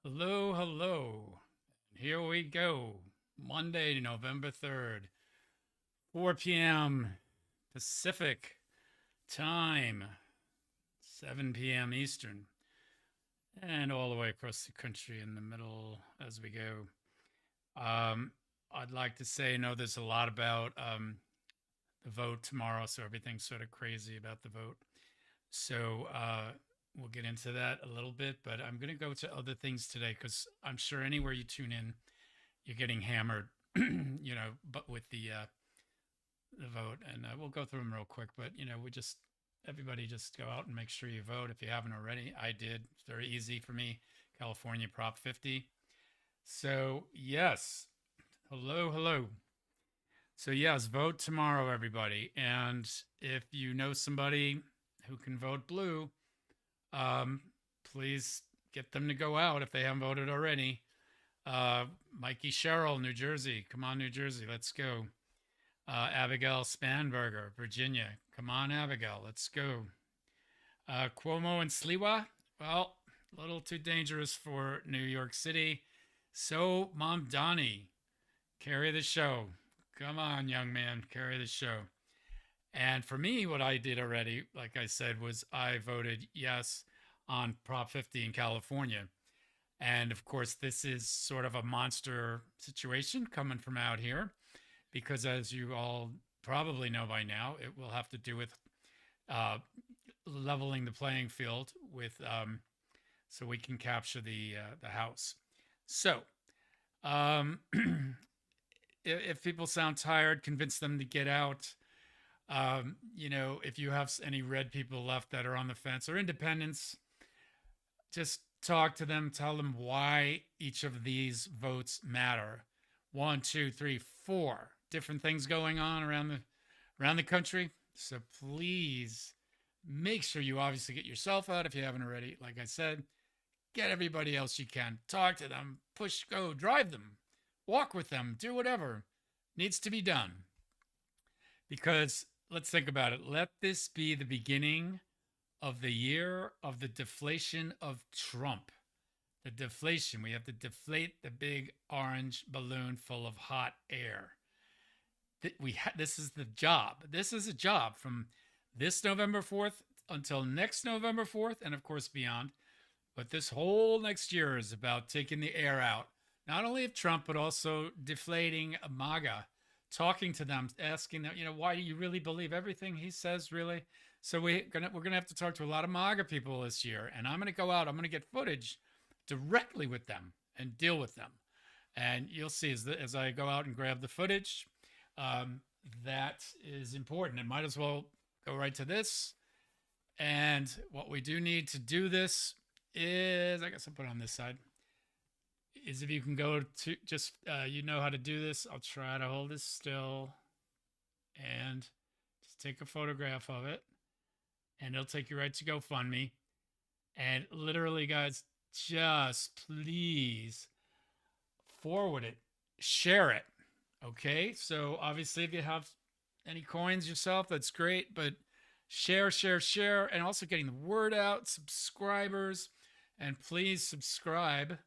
Hello, hello. Here we go. Monday, November 3rd, 4 p.m. Pacific time, 7 p.m. Eastern, and all the way across the country in the middle as we go. Um, I'd like to say, there's a lot about the vote tomorrow, so everything's sort of crazy about the vote. So we'll get into that a little bit, but I'm going to go to other things today because I'm sure anywhere you tune in, you're getting hammered, but with the vote, and we'll go through them real quick. But we just everybody just go out and make sure you vote if you haven't already. I did. It's very easy for me. California Prop 50. So yes, hello, hello. So yes, vote tomorrow, everybody. And if you know somebody who can vote blue, um, please get them to go out if they haven't voted already. Mikey Sherrill, New Jersey. Come on, New Jersey. Let's go. Abigail Spanberger, Virginia. Come on, Abigail. Let's go. Cuomo and Sliwa. Well, a little too dangerous for New York City. So, Mom Donnie, carry the show. Come on, young man, carry the show. And for me, what I did already, like I said, was I voted yes on Prop 50 in California. And of course, this is sort of a monster situation coming from out here because, as you all probably know by now, it will have to do with uh, leveling the playing field with so we can capture the House. So, um, if people sound tired, convince them to get out. If you have any red people left that are on the fence or independents, just talk to them, tell them why each of these votes matter. One, two, three, four different things going on around the country. So please make sure you obviously get yourself out if you haven't already. Like I said, get everybody else you can. Talk to them, push, go, drive them, walk with them, do whatever needs to be done. Because let's think about it. Let this be the beginning of the year of the deflation of Trump. The deflation. We have to deflate the big orange balloon full of hot air. This is the job. This is a job from this November 4th until next November 4th, and of course beyond. But this whole next year is about taking the air out, not only of Trump, but also deflating MAGA, talking to them, asking them, why do you really believe everything he says, really? So we're gonna have to talk to a lot of MAGA people this year, and I'm gonna go out. I'm gonna get footage directly with them and deal with them, and you'll see as I go out and grab the footage, that is important. It might as well go right to this. And what we do need to do this is, I guess I'll put it on this side, is if you can go to just, you know how to do this. I'll try to hold this still and just take a photograph of it, and it'll take you right to GoFundMe. And literally, guys, just please forward it, share it. Okay. So obviously, if you have any coins yourself, that's great. But share, share, share, and also getting the word out, subscribers, and please subscribe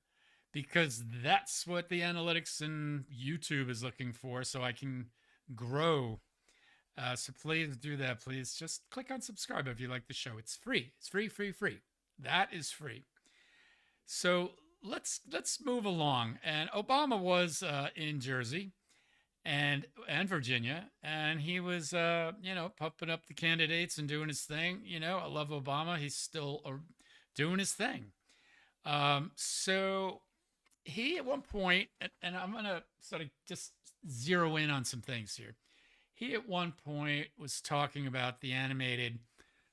because that's what the analytics and YouTube is looking for so I can grow. So please do that. Please just click on subscribe if you like the show. It's free. It's free, free, free. That is free. So let's move along. And Obama was in Jersey and Virginia, and he was pumping up the candidates and doing his thing. I love Obama. He's still doing his thing. So he at one point, and I'm gonna sort of just zero in on some things here. He at one point was talking about the animated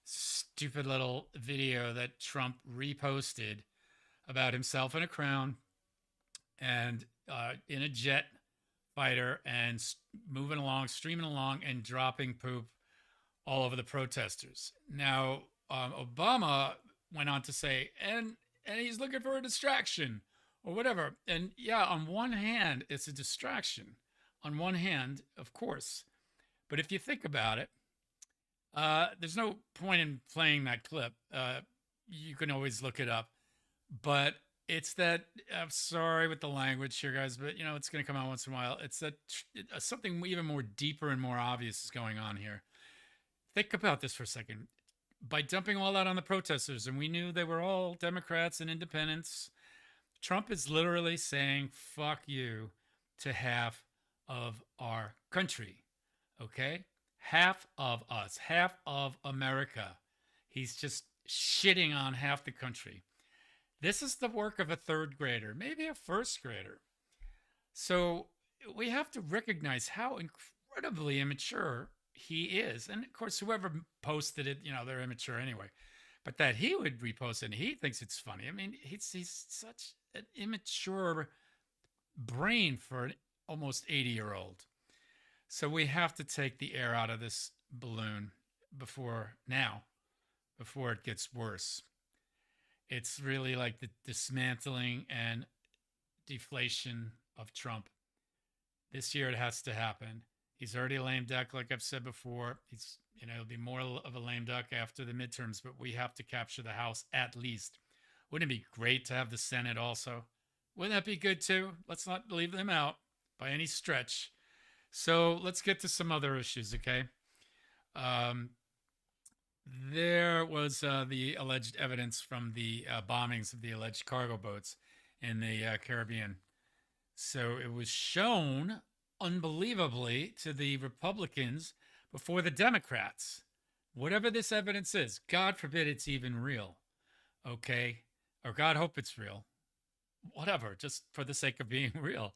stupid little video that Trump reposted about himself in a crown and in a jet fighter and moving along, streaming along, and dropping poop all over the protesters. Now, Obama went on to say, and he's looking for a distraction or whatever. And yeah, on one hand, it's a distraction. On one hand, of course. But if you think about it, there's no point in playing that clip. You can always look it up. But It's that I'm sorry with the language here, guys, but you know it's going to come out once in a while. It's that something even more deeper and more obvious is going on here. Think about this for a second. By dumping all that on the protesters, and we knew they were all Democrats and independents, Trump is literally saying "fuck you" to half of our country. Okay, half of us, half of America. He's just shitting on half the country. This is the work of a third grader, maybe a first grader. So we have to recognize how incredibly immature he is. And of course, whoever posted it, you know, they're immature anyway. But that he would repost it and he thinks it's funny. I mean, he's such an immature brain for an almost 80-year-old. So we have to take the air out of this balloon before it gets worse. It's really like the dismantling and deflation of Trump. This year it has to happen. He's already a lame duck, like I've said before. He'll be more of a lame duck after the midterms, but we have to capture the House at least. Wouldn't it be great to have the Senate also? Wouldn't that be good too? Let's not leave them out by any stretch. So let's get to some other issues, okay? Um, there was the alleged evidence from the bombings of the alleged cargo boats in the Caribbean. So it was shown unbelievably to the Republicans before the Democrats. Whatever this evidence is, God forbid it's even real, okay? Or God hope it's real. Whatever, just for the sake of being real.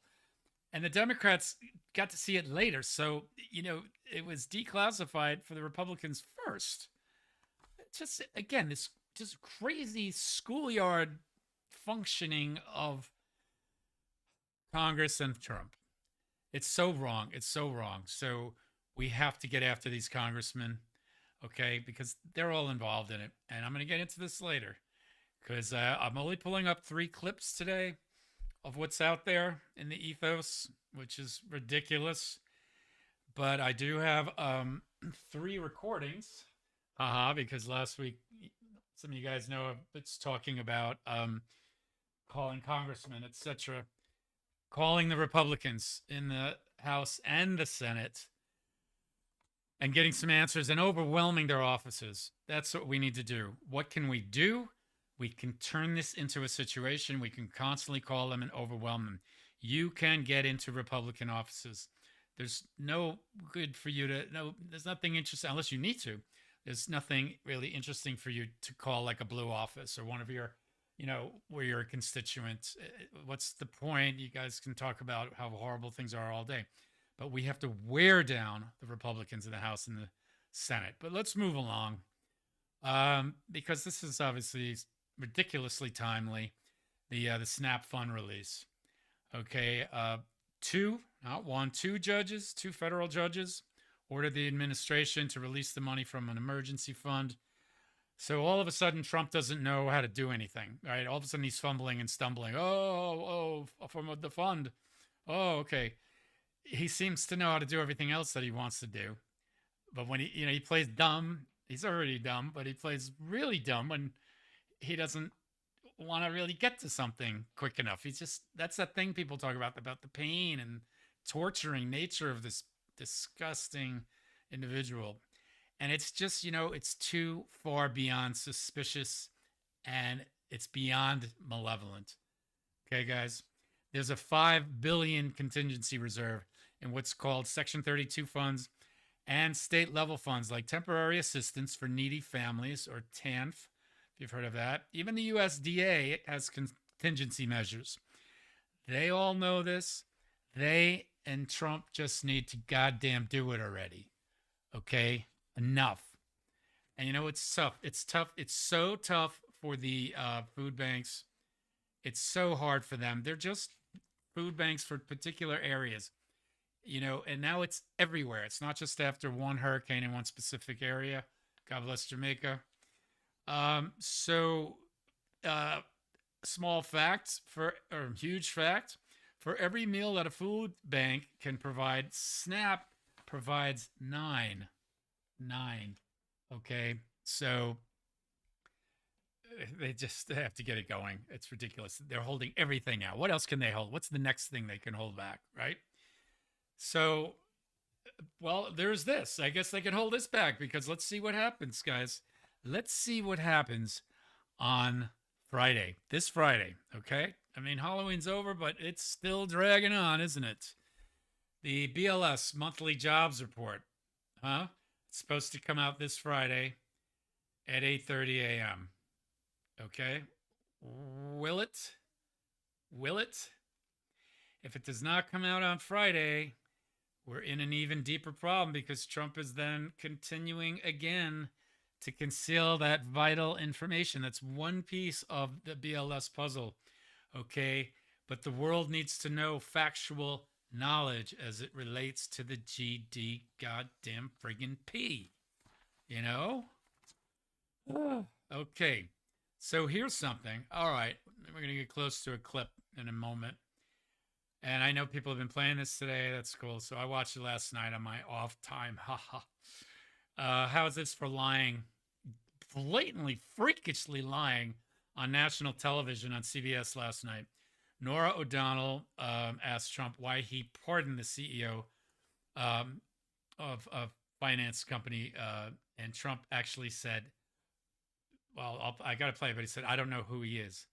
And the Democrats got to see it later. So, you know, it was declassified for the Republicans first. Just, again, this just crazy schoolyard functioning of Congress and Trump. It's so wrong. It's so wrong. So we have to get after these congressmen, okay? Because they're all involved in it. And I'm going to get into this later because I'm only pulling up 3 clips today of what's out there in the ethos, which is ridiculous. But I do have 3 recordings. Because last week, some of you guys know it's talking about calling congressmen, etc., calling the Republicans in the House and the Senate and getting some answers and overwhelming their offices. That's what we need to do. What can we do? We can turn this into a situation. We can constantly call them and overwhelm them. You can get into Republican offices. There's no good for you to, no, there's nothing interesting unless you need to. There's nothing really interesting for you to call like a blue office or one of your, you know, where you're a constituent. What's the point? You guys can talk about how horrible things are all day, but we have to wear down the Republicans in the House and the Senate. But let's move along because this is obviously ridiculously timely. The SNAP fund release. Okay, 2, not 1, 2 judges, 2 federal judges ordered the administration to release the money from an emergency fund. So all of a sudden, Trump doesn't know how to do anything, right? All of a sudden, he's fumbling and stumbling. From the fund. Oh, okay. He seems to know how to do everything else that he wants to do. But when he plays dumb, he's already dumb, but he plays really dumb when he doesn't want to really get to something quick enough. That's that thing people talk about the pain and torturing nature of this disgusting individual. And it's just, it's too far beyond suspicious and it's beyond malevolent. Okay, guys, there's a $5 billion contingency reserve in what's called Section 32 funds and state level funds like temporary assistance for needy families, or TANF, if you've heard of that. Even the USDA has contingency measures. They all know this. They and Trump just need to goddamn do it already. Okay? Enough. And it's tough. It's tough. It's so tough for the food banks. It's so hard for them. They're just food banks for particular areas. And now it's everywhere. It's not just after one hurricane in one specific area. God bless Jamaica. Small fact or huge fact, for every meal that a food bank can provide, SNAP provides 9. Okay. So they have to get it going. It's ridiculous. They're holding everything now. What else can they hold? What's the next thing they can hold back, right? So, well, there's this. I guess they can hold this back because let's see what happens, guys. Let's see what happens on Friday. This Friday, okay? I mean, Halloween's over, but it's still dragging on, isn't it? The BLS monthly jobs report, huh? It's supposed to come out this Friday at 8:30 a.m. Okay? Will it? Will it? If it does not come out on Friday, we're in an even deeper problem because Trump is then continuing again to conceal that vital information. That's one piece of the BLS puzzle, okay? But the world needs to know factual knowledge as it relates to the GD goddamn friggin' P. You know? Okay. So here's something. All right. We're going to get close to a clip in a moment. And I know people have been playing this today. That's cool. So I watched it last night on my off time. Haha. How is this for lying, blatantly, freakishly lying on national television on CBS last night? Nora O'Donnell asked Trump why he pardoned the CEO of a finance company. And Trump actually said, well, I got to play it, but he said, I don't know who he is.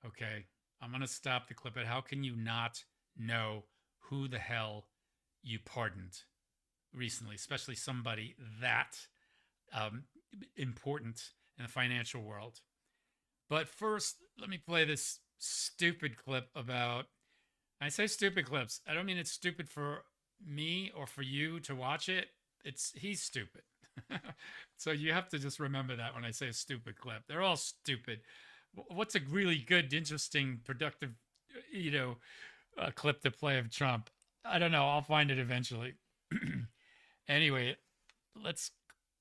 Okay. I'm going to stop the clip. But how can you not know who the hell you pardoned recently, especially somebody that important in the financial world? But first, let me play this stupid clip about, I say stupid clips. I don't mean it's stupid for me or for you to watch it. He's stupid. So you have to just remember that when I say a stupid clip. They're all stupid. What's a really good, interesting, productive, clip to play of Trump? I don't know. I'll find it eventually. Anyway, let's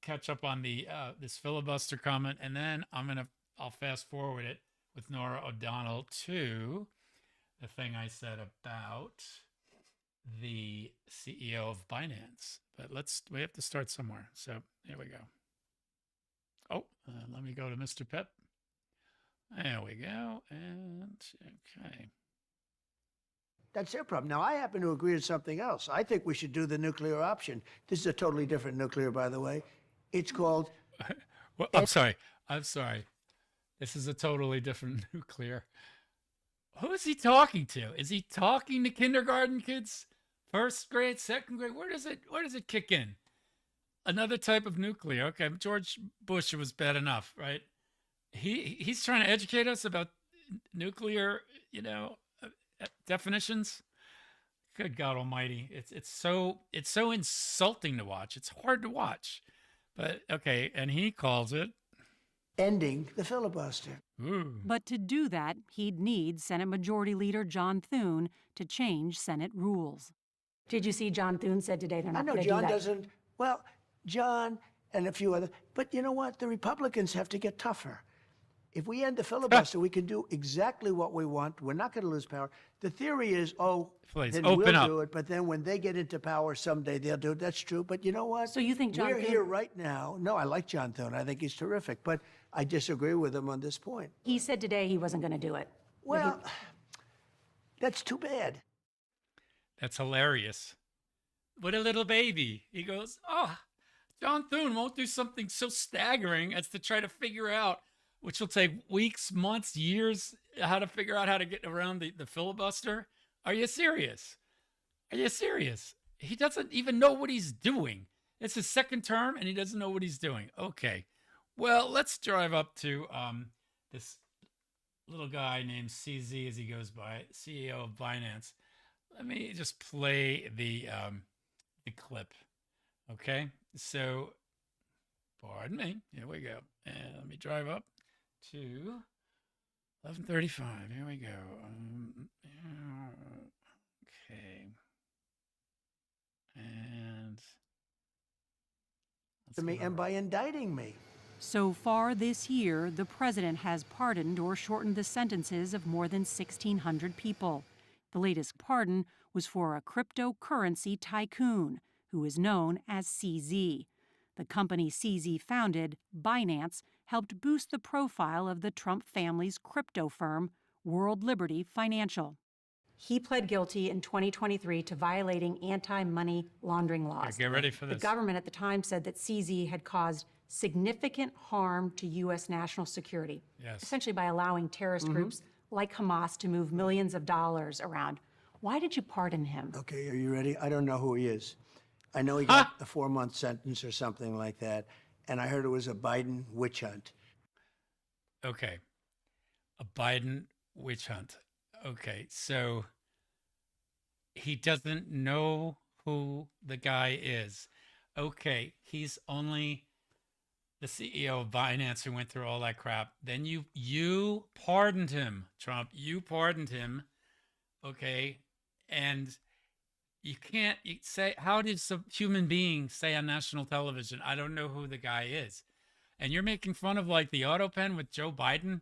catch up on the this filibuster comment, and then I'll fast forward it with Nora O'Donnell to the thing I said about the CEO of Binance. But we have to start somewhere. So here we go. Oh, let me go to Mr. Pep. There we go. And okay. That's their problem. Now, I happen to agree with something else. I think we should do the nuclear option. This is a totally different nuclear, by the way. It's called... Well, I'm sorry. This is a totally different nuclear. Who is he talking to? Is he talking to kindergarten kids? First grade, second grade? Where does it kick in? Another type of nuclear. Okay, George Bush was bad enough, right? He's trying to educate us about nuclear, definitions. Good God Almighty! It's so insulting to watch. It's hard to watch, but okay. And he calls it ending the filibuster. Ooh. But to do that, he'd need Senate Majority Leader John Thune to change Senate rules. Did you see John Thune said today they're not going to do that? I know John doesn't. Well, John and a few others. But you know what? The Republicans have to get tougher. If we end the filibuster, we can do exactly what we want. We're not going to lose power. The theory is, please, then open we'll up. do it. But then when they get into power someday, they'll do it. That's true. But you know what? So you think John We're Thune... here right now. No, I like John Thune. I think he's terrific. But I disagree with him on this point. He said today he wasn't going to do it. Well, that's too bad. That's hilarious. What a little baby. He goes, John Thune won't do something so staggering as to try to figure out, which will take weeks, months, years, how to figure out how to get around the filibuster. Are you serious? Are you serious? He doesn't even know what he's doing. It's his second term, and he doesn't know what he's doing. Okay. Well, let's drive up to this little guy named CZ, as he goes by, CEO of Binance. Let me just play the clip. Okay. So, pardon me. Here we go. And let me drive up to 11:35. Here we go. Okay. And To me, and by indicting me. So far this year, the president has pardoned or shortened the sentences of more than 1,600 people. The latest pardon was for a cryptocurrency tycoon who is known as CZ. The company CZ founded, Binance, helped boost the profile of the Trump family's crypto firm, World Liberty Financial. He pled guilty in 2023 to violating anti-money laundering laws. Okay, get ready for The this. government at the time said that CZ had caused significant harm to U.S. national security, Yes. essentially by allowing terrorist groups like Hamas to move millions of dollars around. Why did you pardon him? Okay, are you ready? I don't know who he is. I know he got a 4-month sentence or something like that, and I heard it was a Biden witch hunt. Okay. A Biden witch hunt. Okay, so he doesn't know who the guy is. Okay, he's only the CEO of Binance who went through all that crap. Then you pardoned him, Trump. You pardoned him. Okay, and you can't say, how did some human being say on national television, I don't know who the guy is? And you're making fun of like the auto pen with Joe Biden.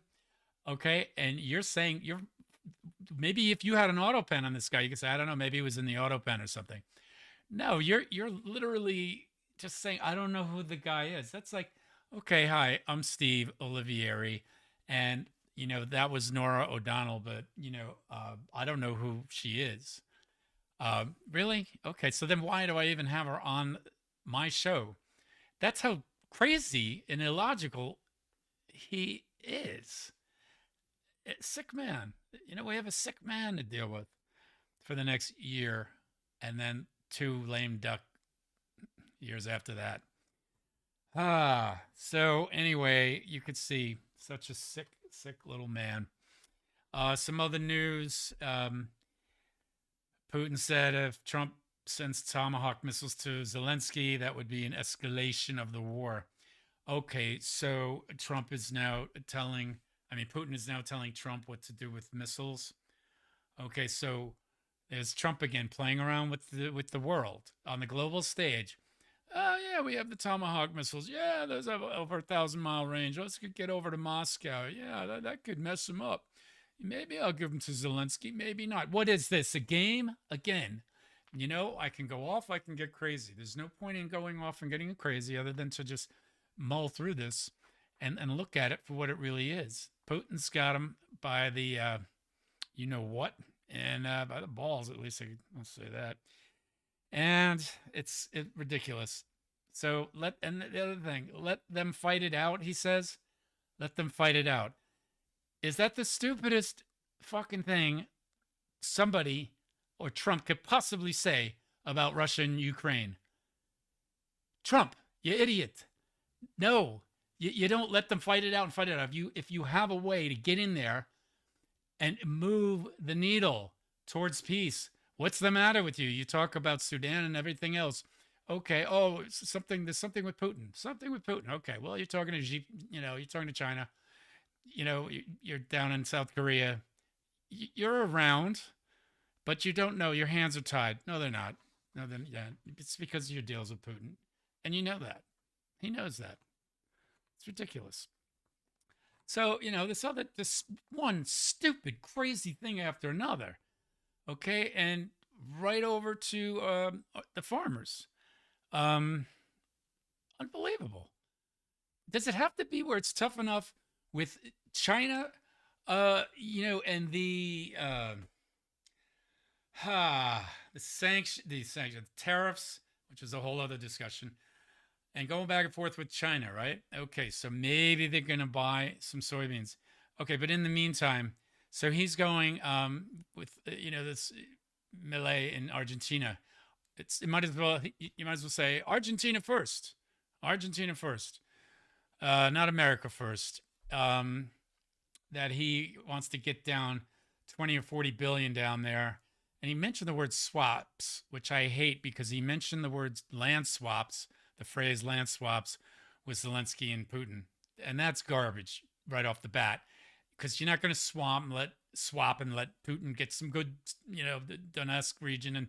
Okay, and you're saying maybe if you had an auto pen on this guy, you could say, I don't know, maybe it was in the auto pen or something. No, you're literally just saying, I don't know who the guy is. That's like, okay, hi, I'm Steve Olivieri, and that was Nora O'Donnell, but I don't know who she is. Really? Okay, so then why do I even have her on my show? That's how crazy and illogical he is. Sick man. We have a sick man to deal with for the next year, and then 2 lame duck years after that. So anyway, you could see such a sick little man. Some other news. Putin said if Trump sends Tomahawk missiles to Zelensky, that would be an escalation of the war. Okay, so Putin is now telling Trump what to do with missiles. Okay, so there's Trump again playing around with the world on the global stage. Oh yeah, we have the Tomahawk missiles. Yeah, those have over 1,000-mile range. Let's get over to Moscow. Yeah, that could mess him up. Maybe I'll give them to Zelensky. Maybe not. What is this? A game? Again, I can go off. I can get crazy. There's no point in going off and getting crazy other than to just mull through this and look at it for what it really is. Putin's got him by the, what, and by the balls, at least I'll say that. And it's ridiculous. So the other thing, let them fight it out, he says. Let them fight it out. Is that the stupidest fucking thing somebody or Trump could possibly say about Russia and Ukraine? Trump, you idiot. No, you don't let them fight it out and fight it out. If you have a way to get in there and move the needle towards peace, what's the matter with you? You talk about Sudan and everything else. Okay, there's something with Putin. Something with Putin. Okay, well, you're talking to you're talking to China. You're down in South Korea. You're around, but you don't know. Your hands are tied. No, they're not. No, then yeah, it's because of your deals with Putin, and you know that. He knows that. It's ridiculous. So this one stupid, crazy thing after another. Okay, and right over to the farmers. Unbelievable. Does it have to be where it's tough enough with China, and the tariffs, which is a whole other discussion, and going back and forth with China, right? Okay, so maybe they're going to buy some soybeans. Okay, but in the meantime, so he's going with this Milei in Argentina. You might as well say Argentina first, not America first. That he wants to get down 20 or 40 billion down there. And he mentioned the word swaps, which I hate because he mentioned the words land swaps, the phrase land swaps with Zelensky and Putin. And that's garbage right off the bat, because you're not going to swap and let Putin get some good, the Donetsk region and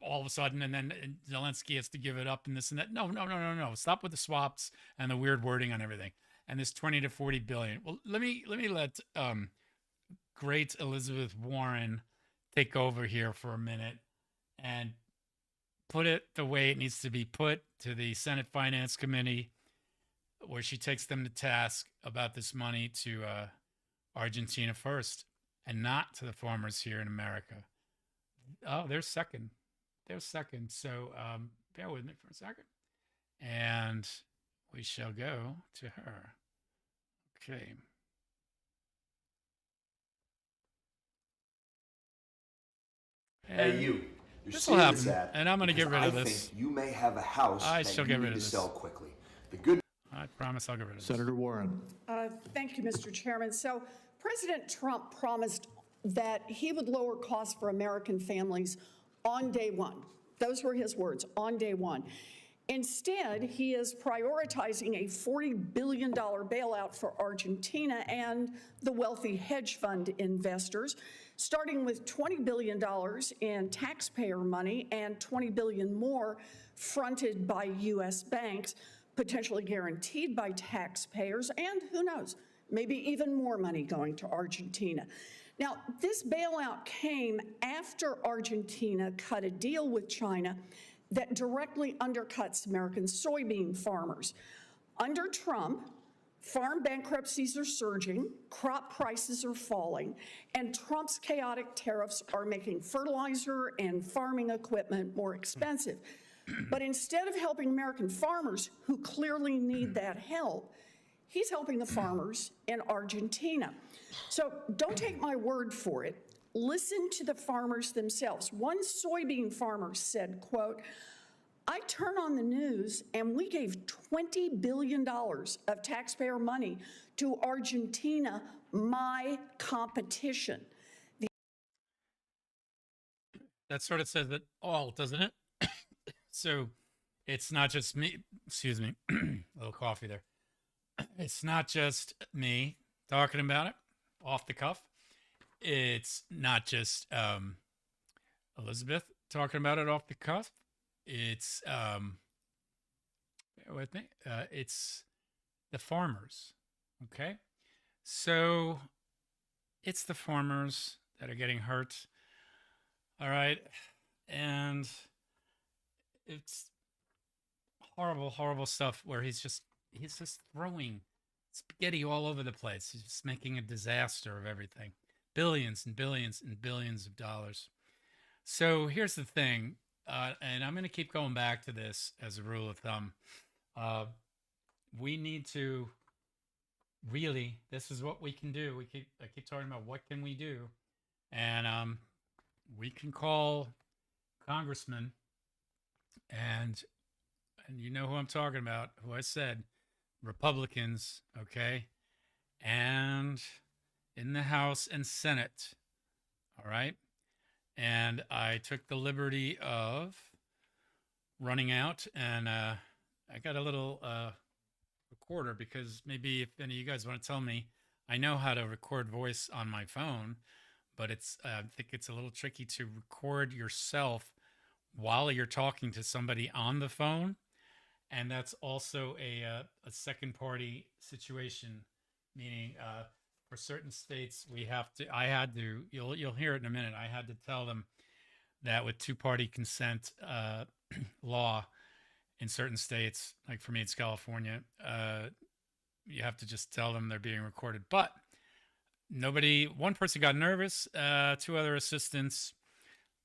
all of a sudden, and then Zelensky has to give it up and this and that. No. Stop with the swaps and the weird wording on everything. And this 20 to 40 billion. Well, let me let great Elizabeth Warren take over here for a minute and put it the way it needs to be put to the Senate Finance Committee. where she takes them to task about this money to Argentina first and not to the farmers here in America. Oh, they're second. They're second. So bear with me for a second. And we shall go to her. Okay. Hey, And you. You're this will seeing happen, this ad and I'm gonna get because rid of I this. think you may have a house I that shall you get rid need of to this. sell quickly. The good I promise I'll get rid of this. Senator Warren. Thank you, Mr. Chairman. So President Trump promised that he would lower costs for American families on day one. Those were his words, on day one. Instead, he is prioritizing a $40 billion bailout for Argentina and the wealthy hedge fund investors, starting with $20 billion in taxpayer money and $20 billion more fronted by U.S. banks, potentially guaranteed by taxpayers, and who knows, maybe even more money going to Argentina. Now, this bailout came after Argentina cut a deal with China that directly undercuts American soybean farmers. Under Trump, farm bankruptcies are surging, crop prices are falling, and Trump's chaotic tariffs are making fertilizer and farming equipment more expensive. But instead of helping American farmers who clearly need that help, he's helping the farmers in Argentina. So don't take my word for it. Listen to the farmers themselves. One soybean farmer said, quote, "I turn on the news and we gave $20 billion of taxpayer money to Argentina, my competition." That sort of says it all, doesn't it? So it's not just me, excuse me, a little coffee there. It's not just me talking about it off the cuff. It's not just Elizabeth talking about it off the cuff. It's bear with me. It's the farmers. Okay, so it's the farmers that are getting hurt. All right, and it's horrible, horrible stuff where he's just throwing spaghetti all over the place. He's just making a disaster of everything. Billions and billions and billions of dollars. So here's the thing, and I'm going to keep going back to this as a rule of thumb. We need to really, this is what we can do. I keep talking about what can we do, and we can call congressmen, and you know who I'm talking about, who I said, Republicans, okay, and in the House and Senate, all right. And I took the liberty of running out, and I got a little recorder, because maybe if any of you guys want to tell me, I know how to record voice on my phone, but it's I think it's a little tricky to record yourself while you're talking to somebody on the phone. And that's also a second party situation, meaning for certain states, I had to, you'll hear it in a minute. I had to tell them that with two-party consent law in certain states, like for me, it's California, you have to just tell them they're being recorded. But one person got nervous, two other assistants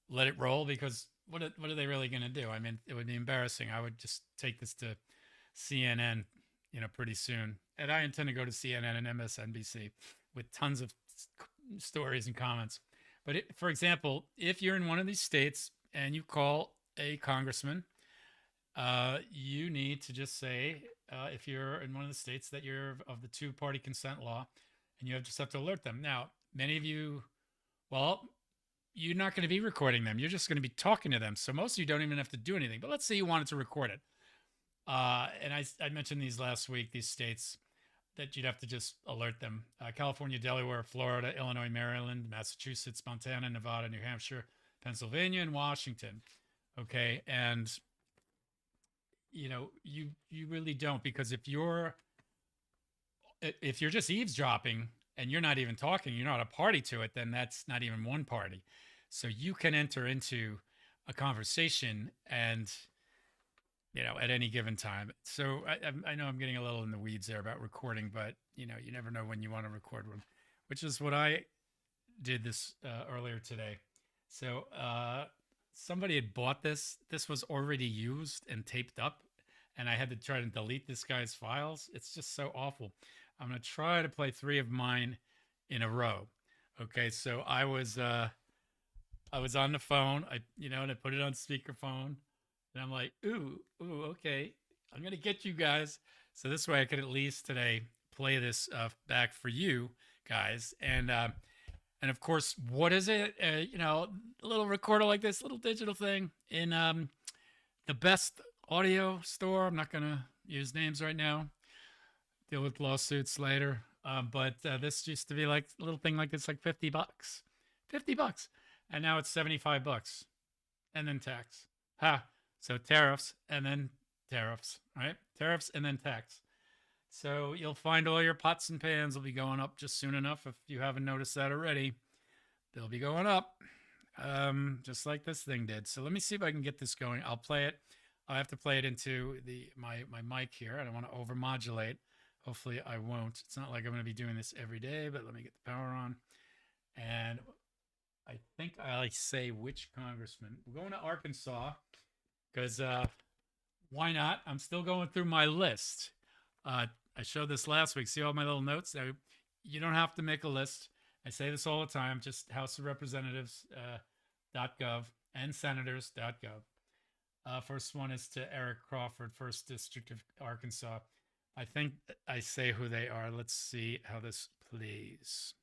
let it roll, because what are they really going to do? I mean, it would be embarrassing. I would just take this to CNN, pretty soon. And I intend to go to CNN and MSNBC with tons of stories and comments. But for example, if you're in one of these states and you call a congressman, you need to just say, if you're in one of the states that you're of the two-party consent law, and you just have to alert them. Now, many of you, well, you're not going to be recording them. You're just going to be talking to them. So most of you don't even have to do anything. But let's say you wanted to record it. And I mentioned these last week, these states that you'd have to just alert them. California, Delaware, Florida, Illinois, Maryland, Massachusetts, Montana, Nevada, New Hampshire, Pennsylvania, and Washington. Okay. And, you really don't, because if you're just eavesdropping and you're not even talking, you're not a party to it, then that's not even one party. So you can enter into a conversation and at any given time. So I know I'm getting a little in the weeds there about recording, but you never know when you want to record one, which is what I did this earlier today. So somebody had bought this. This was already used and taped up, and I had to try to delete this guy's files. It's just so awful. I'm gonna try to play 3 of mine in a row. Okay, so I was on the phone. And I put it on speakerphone, and I'm like, ooh, okay, I'm gonna get you guys. So this way, I could at least today play this back for you guys, and of course, what is it? A little recorder like this, little digital thing in the best audio store. I'm not gonna use names right now. Deal with lawsuits later. But this used to be like a little thing like this, like $50, $50, and now it's $75, and then tax. So tariffs and then tariffs, right? Tariffs and then tax. So you'll find all your pots and pans will be going up just soon enough. If you haven't noticed that already, they'll be going up, just like this thing did. So let me see if I can get this going. I'll play it. I have to play it into my mic here. I don't want to overmodulate. Hopefully I won't. It's not like I'm going to be doing this every day, but let me get the power on. And I think I say which congressman. We're going to Arkansas because why not? I'm still going through my list. I showed this last week. See all my little notes? You don't have to make a list. I say this all the time. Just House of Representatives.gov and Senators.gov. First one is to Eric Crawford, 1st District of Arkansas. I think I say who they are. Let's see how this plays.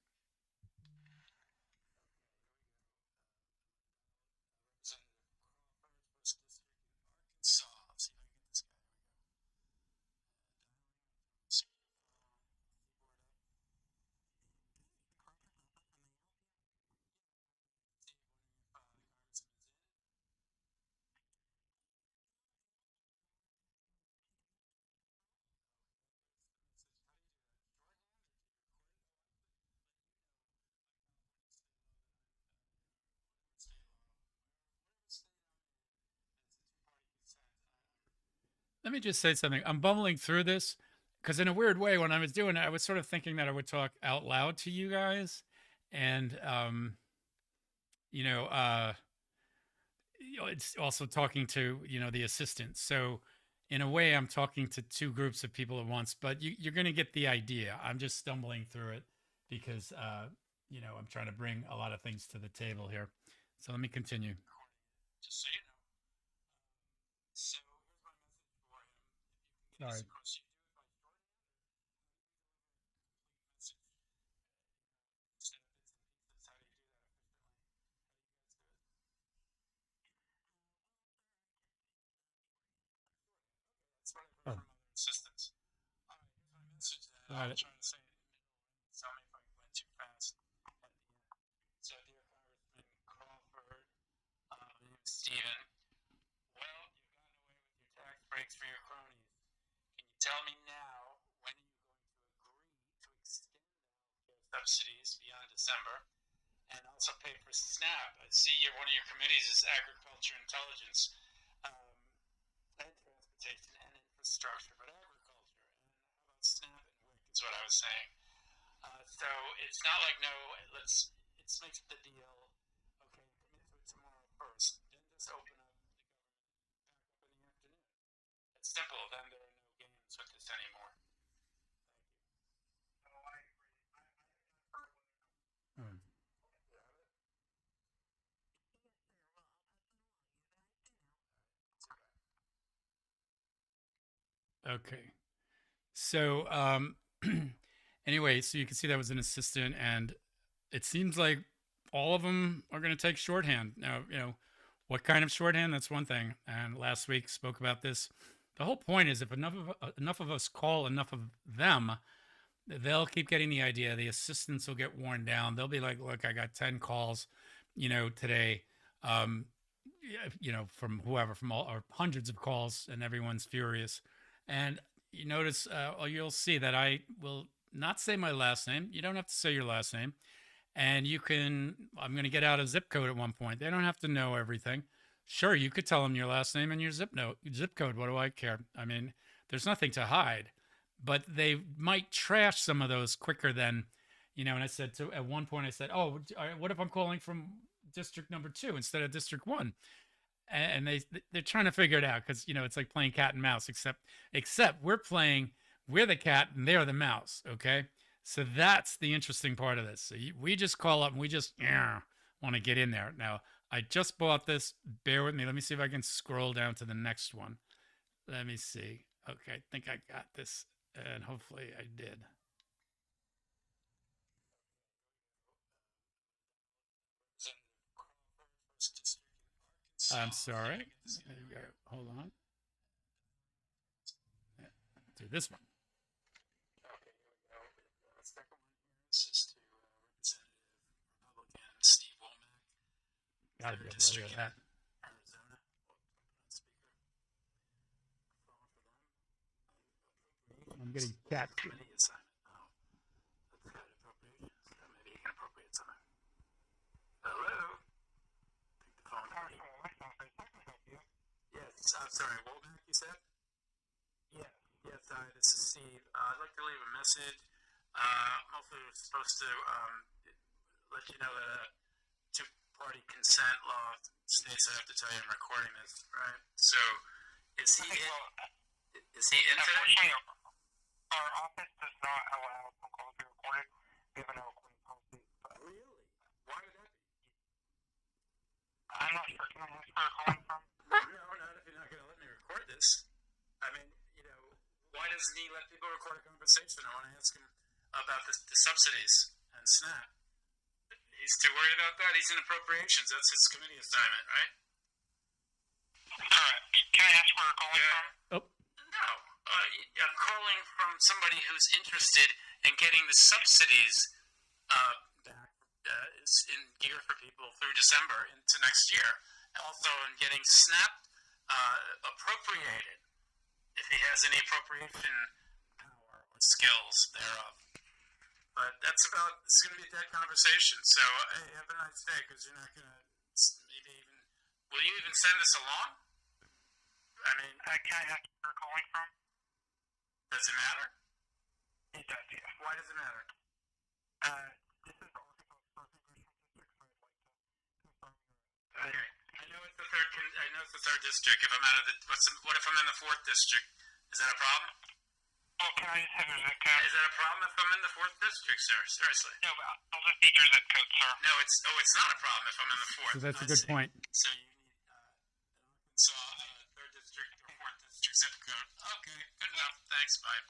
Let me just say something. I'm bumbling through this because, in a weird way, when I was doing it, I was sort of thinking that I would talk out loud to you guys, and it's also talking to the assistant. So, in a way, I'm talking to 2 groups of people at once. But you're going to get the idea. I'm just stumbling through it because I'm trying to bring a lot of things to the table here. So let me continue. Just so you know. So sorry. Oh. Assistance. All right, here's my message that Got I'm it. trying to say. Tell me if I went too fast at the end. So, dear Congressman Crawford, Stephen, well, you've gotten away with your tax breaks for your cronies. Can you tell me now when are you going to agree to extend the healthcare subsidies beyond December and also pay for SNAP? I see one of your committees is agriculture, intelligence, and transportation and infrastructure, but agriculture. And how about SNAP and WIC is what I was saying. So it's not like let's make the deal. Okay, commit to it tomorrow first, then just open up the government back up in the afternoon. It's simple. Then there are no games with this anymore. Thank you. Oh, I agree. Hmm. Okay. So anyway, so you can see that was an assistant, and it seems like all of them are going to take shorthand. Now, what kind of shorthand? That's one thing. And last week spoke about this. The whole point is if enough of us call enough of them, they'll keep getting the idea. The assistants will get worn down. They'll be like, look, I got 10 calls, today, from whoever, from all or hundreds of calls, and everyone's furious. And you notice, you'll see that I will not say my last name. You don't have to say your last name. And I'm going to get out a zip code at one point. They don't have to know everything. sure, you could tell them your last name and your zip code. What do I care? I mean, there's nothing to hide, but they might trash some of those quicker than, you know. And I said to at one point, I said, "Oh, what if I'm calling from district number 2 instead of district 1?" And they're trying to figure it out because, you know, it's like playing cat and mouse, except we're the cat and they're the mouse. Okay, so that's the interesting part of this. So we just call up and we just want to get in there. Now, I just bought this. Bear with me. Let me see if I can scroll down to the next one. Let me see. Okay, I think I got this, and hopefully I did. I'm sorry. There you go. Hold on. Yeah, do this one. Okay, here we go. The second one here is just to Representative Republican Steve Womack, Gotta be able to District hear that. Arizona. Speaker. I'm getting cat. Committee assignment. Oh, that's good appropriations. So maybe he can appropriate something. Hello? Take the phone. Yes, I'm sorry, Womack, you said? Yeah. Yes, hi, this is Steve. I'd like to leave a message. Hopefully we're supposed to let you know that a two-party consent law states I have to tell you I'm recording this, right? So, is he in today? Unfortunately, our office does not allow phone calls to be recorded. We have an recording policy. Really? Why would that be? I'm not sure. Can I ask where you're calling from? No, not if you're not going to let me record this. I mean, you know, why doesn't he let people record a conversation? I want to ask him about the subsidies and SNAP. He's too worried about that. He's in appropriations. That's his committee assignment, right? Correct. Can I ask where you're calling from? Oh, No. I'm calling from somebody who's interested in getting the subsidies back in gear for people through December into next year. Also, in getting SNAP appropriated, if he has any appropriation power or skills thereof. But it's going to be a dead conversation. So, hey, have a nice day, because you're not going to will you even send this along? I mean, Can I ask where you're calling from? does it matter? It does, yes. Why does it matter? This is the Arkansas First Congressional District, so I'd like to confirm your... Okay. I know it's the third. I know it's the third district. If I'm out of the, what if I'm in the fourth district? Is that a problem? Oh, can I just have your zip code? Is that a problem if I'm in the fourth district, sir? Seriously? No, but I'll just need your zip code, sir. No, it's not a problem if I'm in the fourth. so that's a I good see. point. So you need Arkansas third district or fourth district zip code. Okay, good enough. Thanks. Bye.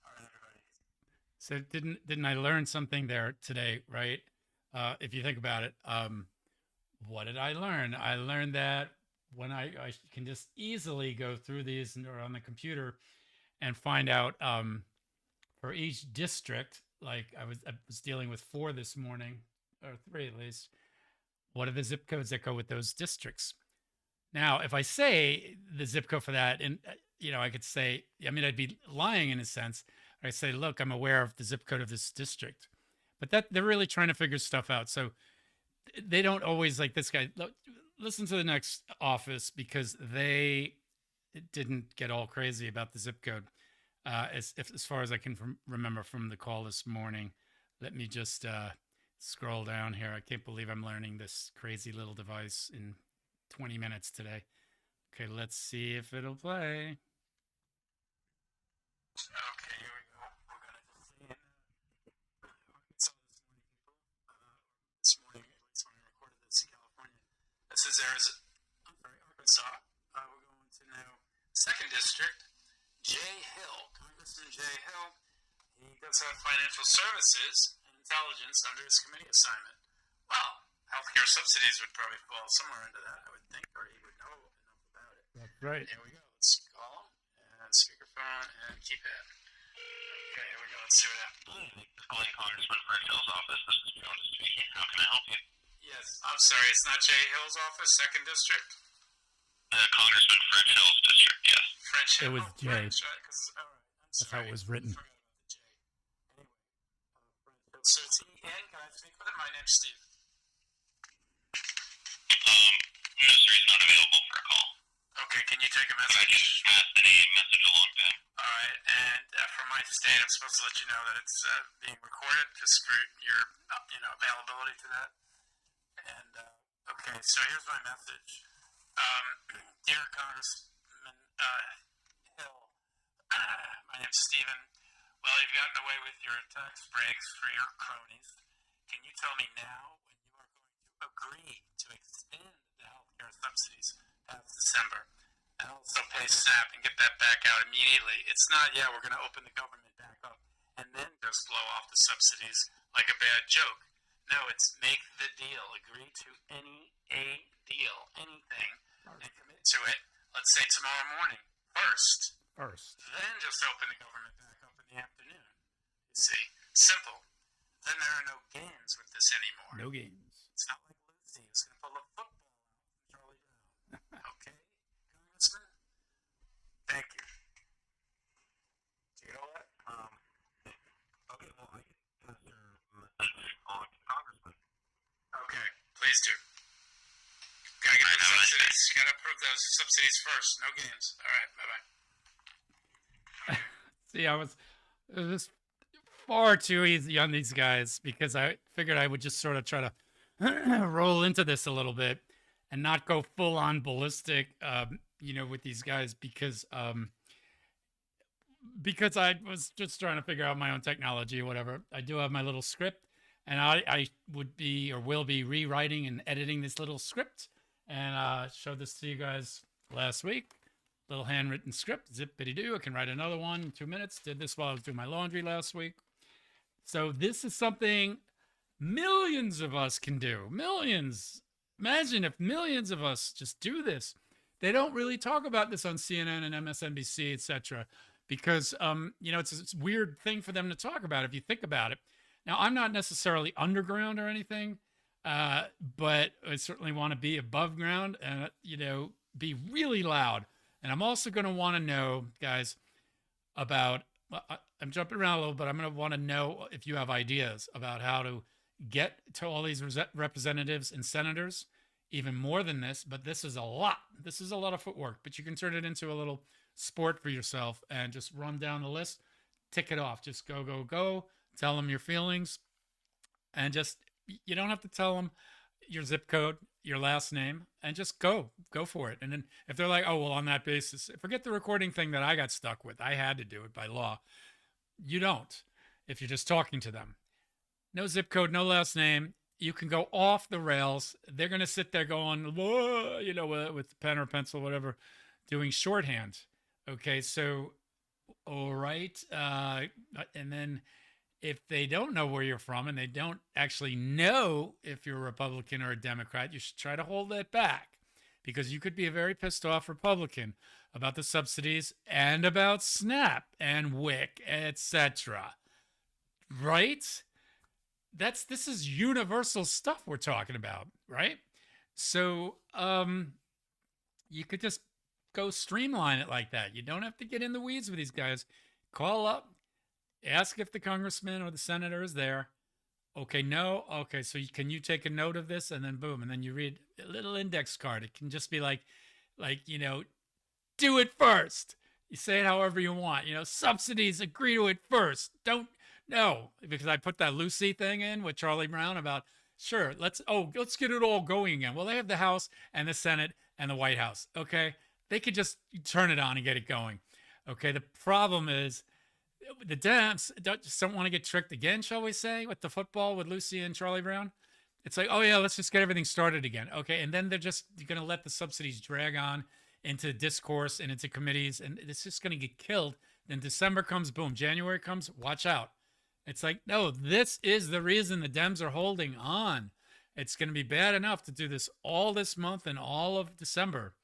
All right, everybody. So didn't I learn something there today, right? If you think about it, what did I learn? I learned that when I can just easily go through these or on the computer and find out for each district, like I was dealing with 4 this morning, or 3 at least, what are the zip codes that go with those districts? Now, if I say the zip code for that, and you know, I could say, I mean, I'd be lying in a sense. I say, look, I'm aware of the zip code of this district, but that they're really trying to figure stuff out. So they don't always, like this guy. Look, listen to the next office because they didn't get all crazy about the zip code. As far as I can remember from the call this morning. Let me just scroll down here. I can't believe I'm learning this crazy little device in 20 minutes today. Okay, let's see if it'll play. Okay, here we go. We're gonna just see it. Arkansas this morning, at least when I recorded this in California. This is Arkansas. We're going to now second district. Jay Hill, Congressman Jay Hill. He does have financial services and intelligence under his committee assignment. Well, healthcare subsidies would probably fall somewhere into that, I would think, or he would know enough about it. That's right. Here we go. Let's call him and speakerphone and keypad. Okay, here we go. Let's see what happens. Calling Congressman Fred Hill's office. This is Jonas speaking. How can I help you? Yes, I'm sorry. It's not Jay Hill's office, second district. Congressman Fred Hill's district, yes. French Hill. It was Jay. French, all right, I'm That's sorry. how it was written. I forgot about the J. Anyway, French Hill. So is he in? Can I speak with him? My name's Steve. No, sir, he's not available for a call. Okay, can you take a message? I just passed the name message along to him. All right, and from my state, I'm supposed to let you know that it's being recorded. Just for your, availability to that. And okay, so here's my message. Dear Congressman Hill, my name's Stephen. Well, you've gotten away with your tax breaks for your cronies. Can you tell me now when you are going to agree to extend the healthcare subsidies past December and also pay SNAP and get that back out immediately? It's not, we're going to open the government back up and then just blow off the subsidies like a bad joke. No, it's make the deal. Agree to a deal, anything, and commit to it. Let's say tomorrow morning, first. Then just open the government back up in the afternoon. You see, simple. Then there are no games with this anymore. No games. It's not like Lucy who's going to pull a football out from Charlie Brown. Okay, Congressman? Thank you. Do you get all that? Okay, well, I can pass your message on to Congressman. Okay, please do. Gotta get the subsidies. Gotta approve those subsidies first. No games. All right, bye-bye. See, it was far too easy on these guys because I figured I would just sort of try to roll into this a little bit and not go full on ballistic, with these guys because I was just trying to figure out my own technology or whatever. I do have my little script, and I would be or will be rewriting and editing this little script, and showed this to you guys last week. Little handwritten script, zippity doo. I can write another one in 2 minutes. Did this while I was doing my laundry last week. So this is something millions of us can do. Millions. Imagine if millions of us just do this. They don't really talk about this on CNN and MSNBC, etc., because it's a weird thing for them to talk about if you think about it. Now, I'm not necessarily underground or anything, but I certainly want to be above ground and be really loud. And I'm also going to want to know, guys, about, I'm jumping around a little, but I'm going to want to know if you have ideas about how to get to all these representatives and senators, even more than this. But this is a lot. This is a lot of footwork, but you can turn it into a little sport for yourself and just run down the list, tick it off. Just go, go, go. Tell them your feelings. And you don't have to tell them your zip code, your last name, and just go for it. And then if they're like, oh, well, on that basis, forget the recording thing that I got stuck with. I had to do it by law. You don't, if you're just talking to them. No zip code, no last name. You can go off the rails. They're going to sit there going, whoa, with pen or pencil, whatever, doing shorthand. Okay, so, all right. And then if they don't know where you're from and they don't actually know if you're a Republican or a Democrat, you should try to hold that back because you could be a very pissed off Republican about the subsidies and about SNAP and WIC, etc. Right? This is universal stuff we're talking about, right? So you could just go streamline it like that. You don't have to get in the weeds with these guys. Call up. Ask if the congressman or the senator is there. Okay, no. Okay, so can you take a note of this? And then boom, and then you read a little index card. It can just be like, do it first. You say it however you want. Subsidies, agree to it first. Don't, no, because I put that Lucy thing in with Charlie Brown about, sure, let's get it all going again. Well, they have the House and the Senate and the White House. Okay, they could just turn it on and get it going. Okay, the problem is, the Dems don't want to get tricked again, shall we say, with the football with Lucy and Charlie Brown. It's like, oh, yeah, let's just get everything started again. Okay, and then they're going to let the subsidies drag on into discourse and into committees, and it's just going to get killed. Then December comes, boom, January comes, watch out. It's like, no, this is the reason the Dems are holding on. It's going to be bad enough to do this all this month and all of December,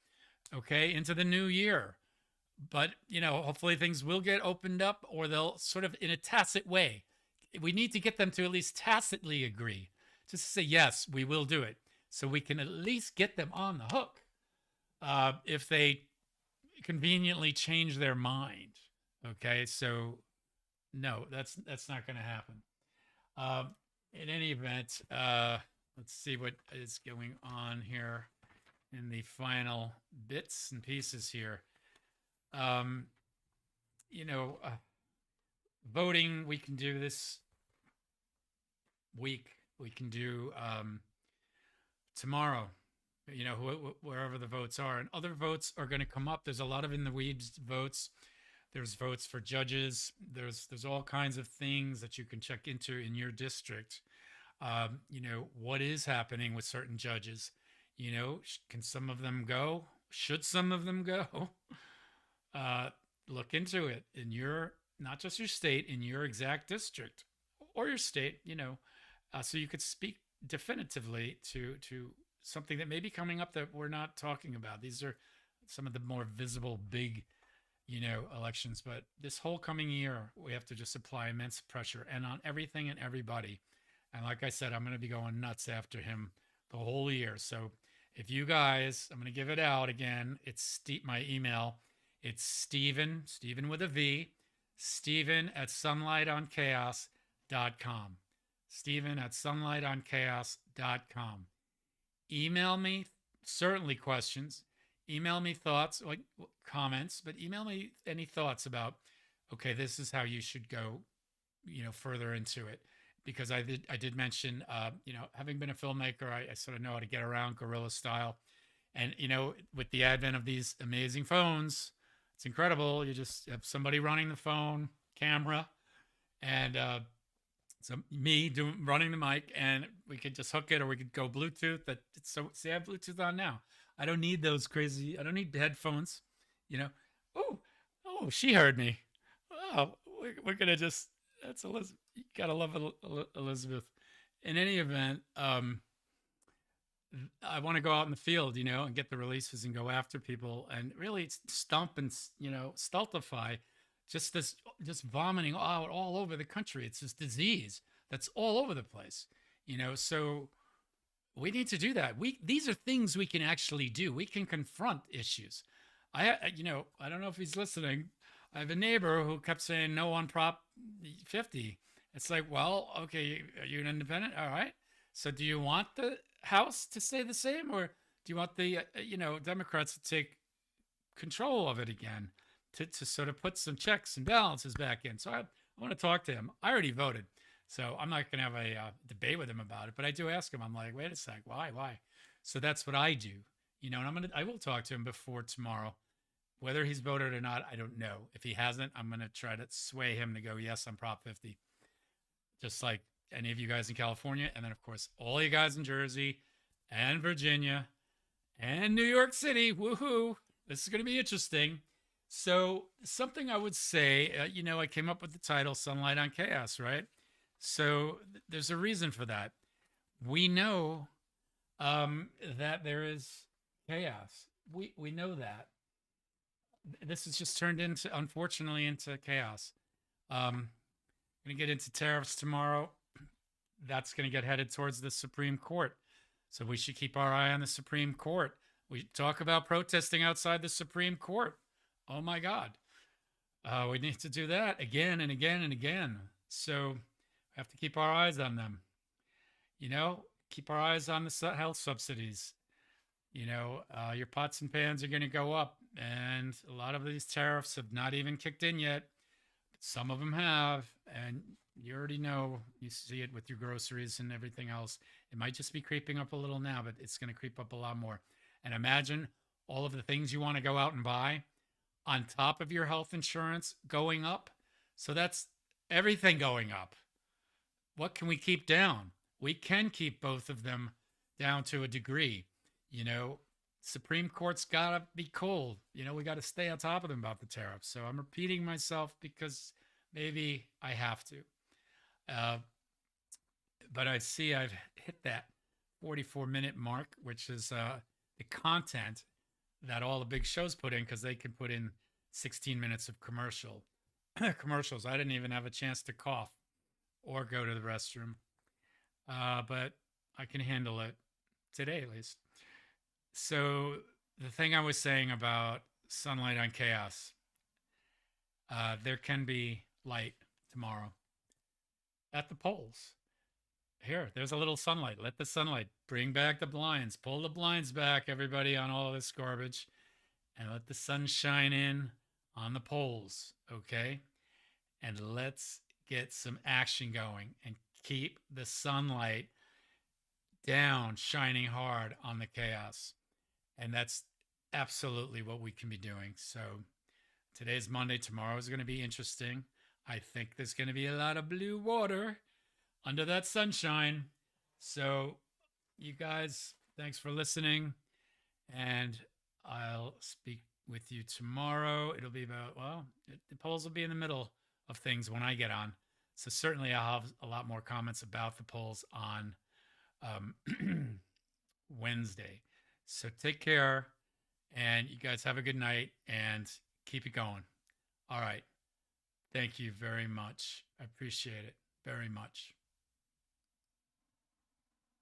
okay, into the new year. But, hopefully things will get opened up or they'll sort of in a tacit way. We need to get them to at least tacitly agree. Just to say, yes, we will do it. So we can at least get them on the hook if they conveniently change their mind. Okay, so no, that's not going to happen. In any event, let's see what is going on here. in the final bits and pieces here. Um, you know, voting we can do this week. We can do tomorrow. You know, wherever the votes are, and other votes are going to come up. There's a lot of in the weeds votes. There's votes for judges. There's all kinds of things that you can check into in your district. You know, what is happening with certain judges? You know, can some of them go? Should some of them go? Look into it in your, not just your state, in your exact district or your state, you know, so you could speak definitively to something that may be coming up that we're not talking about. These are some of the more visible, big, you know, elections. But this whole coming year, we have to just apply immense pressure and on everything and everybody. And like I said, I'm going to be going nuts after him the whole year. So if you guys, I'm going to give it out again. It's my email. It's Stephen with a V, Stephen at sunlightonchaos.com. Stephen at sunlightonchaos.com. Email me, certainly questions. Email me thoughts, like comments, but email me any thoughts about, okay, this is how you should go, you know, further into it. Because I did mention, you know, having been a filmmaker, I sort of know how to get around guerrilla style. And, you know, with the advent of these amazing phones, it's incredible. You just have somebody running the phone, camera, and so me running the mic, and we could just hook it, or we could go Bluetooth. So see, I have Bluetooth on now. I don't need those crazy. I don't need headphones. You know. Oh, she heard me. Oh, we're gonna just. That's Elizabeth. You gotta love Elizabeth. In any event, I want to go out in the field, you know, and get the releases and go after people and really stump and, you know, stultify just vomiting out all over the country. It's this disease that's all over the place, you know. So we need to do that. These are things we can actually do. We can confront issues. You know, I don't know if he's listening. I have a neighbor who kept saying no on Prop 50. It's like, well, okay, are you an independent? All right. So do you want the House to stay the same, or do you want the you know, Democrats to take control of it again, to sort of put some checks and balances back in? So I want to talk to him. I already voted, so I'm not going to have a debate with him about it. But I do ask him. I'm like, wait a sec, why? So that's what I do, you know. And I will talk to him before tomorrow. Whether he's voted or not, I don't know. If he hasn't, I'm going to try to sway him to go yes on Prop 50, just like any of you guys in California, and then of course all you guys in Jersey and Virginia and New York City. Woohoo! This is going to be interesting. So something I would say, you know, I came up with the title "Sunlight on Chaos," right? So there's a reason for that. We know that there is chaos. We know that. This has just turned into, unfortunately, into chaos. I'm going to get into tariffs tomorrow. That's going to get headed towards the Supreme Court. So we should keep our eye on the Supreme Court. We talk about protesting outside the Supreme Court. Oh my God. We need to do that again and again and again. So we have to keep our eyes on them. You know, keep our eyes on the health subsidies. You know, your pots and pans are going to go up. And a lot of these tariffs have not even kicked in yet. Some of them have. And you already know, you see it with your groceries and everything else. It might just be creeping up a little now, but it's going to creep up a lot more. And imagine all of the things you want to go out and buy on top of your health insurance going up. So that's everything going up. What can we keep down? We can keep both of them down to a degree. You know, Supreme Court's got to be cool. You know, we got to stay on top of them about the tariffs. So I'm repeating myself because maybe I have to. But I see I've hit that 44-minute mark, which is the content that all the big shows put in, because they can put in 16 minutes of commercials. I didn't even have a chance to cough or go to the restroom. But I can handle it today, at least. So the thing I was saying about Sunlight on Chaos, there can be light tomorrow at the polls. here, there's a little sunlight. Let the sunlight bring back the blinds. Pull the blinds back, everybody, on all this garbage, and let the sun shine in on the poles, okay? And let's get some action going and keep the sunlight down, shining hard on the chaos. And that's absolutely what we can be doing. So today's Monday. Tomorrow is going to be interesting. I think there's going to be a lot of blue water under that sunshine. So you guys, thanks for listening. And I'll speak with you tomorrow. It'll be about, well, the polls will be in the middle of things when I get on. So certainly I'll have a lot more comments about the polls on Wednesday. So take care, and you guys have a good night, and keep it going. All right. Thank you very much. I appreciate it very much.